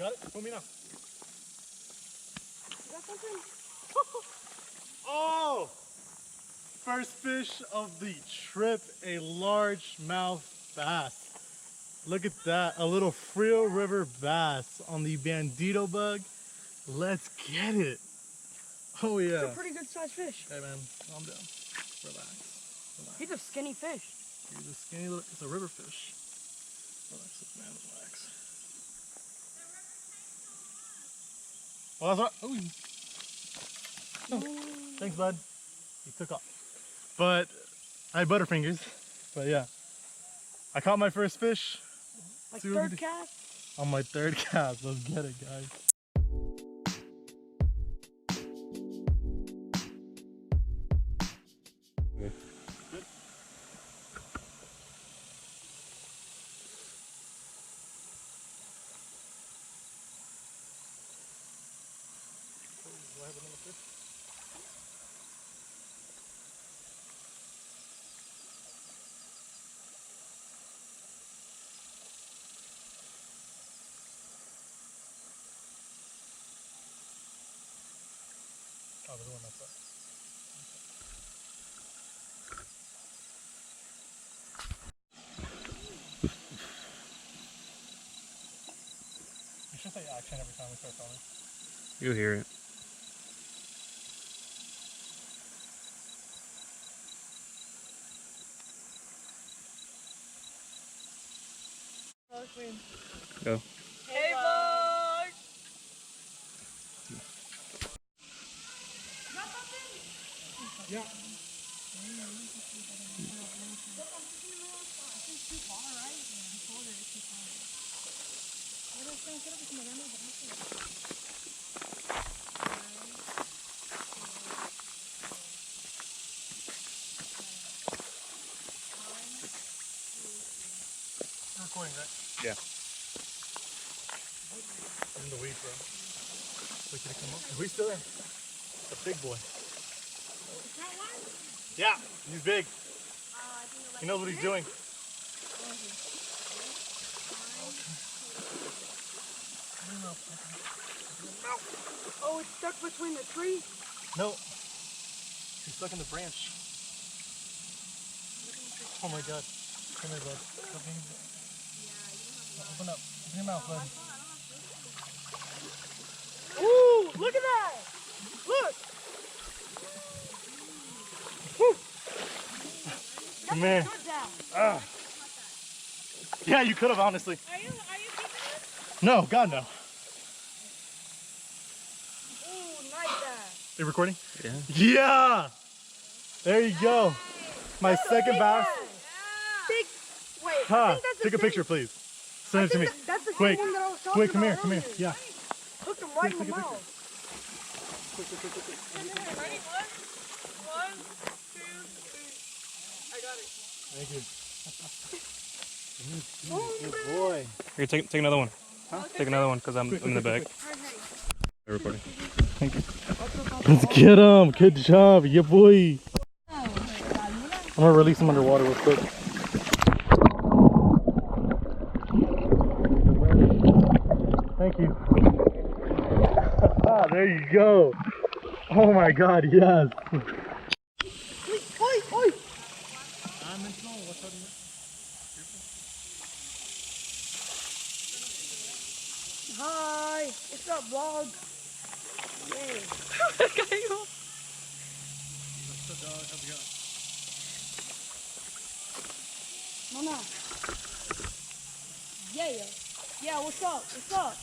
got it? Put me now. You got something? Oh! First fish of the trip, a largemouth bass. Look at that, a little Frio River bass on the bandito bug. Let's get it. Oh yeah. It's a pretty good sized fish. Hey man, calm down. Relax. He's a skinny fish. He's a skinny little, it's a river fish. Relax, man, relax. Well, that's right. Oh, thanks, bud. He took off. But I had butterfingers. But yeah, I caught my first fish. Like third cast? On my third cast. Let's get it, guys. Good. Good. Do I have another fish? Oh, there's one that's up. You should say action every time we start filming. You hear it. Go. Hey, bug! Yeah. You're recording, right? Yeah. He's in the weed, bro. Wait till he come up. Is we still there? A big boy. Yeah, he's big. He knows what he's doing. Oh, it's stuck between the trees? No. He's stuck in the branch. Oh my god. Come here, bud. Open up. Open your mouth, bud. Ooh, look at that! Look! Come here. Yeah, you could have, honestly. Are you keeping it? No, God, no. Ooh, nice that. Are you recording? Yeah. Yeah! There you go. My second bass. Big. Wait, I Ha! think that's the Take a same- picture, please. Send it to me. That's the Quick. same one that I was talking Quick, come about here, come here. earlier. Yeah. Hooked him right in the Take a picture. mouth. Ready? One, two, three. I got it. Thank you. Good boy. Here, take another one. Huh? Take another one, because I'm in the bag. I'm recording. Thank you. Let's get him. Good job. Yeah, boy. I'm going to release him underwater real quick. Thank you. There you go. Oh my God, yes. Oi, oi! Hi, what's up, vlog? Yay. Mama. Yeah. Yeah, what's up? What's up?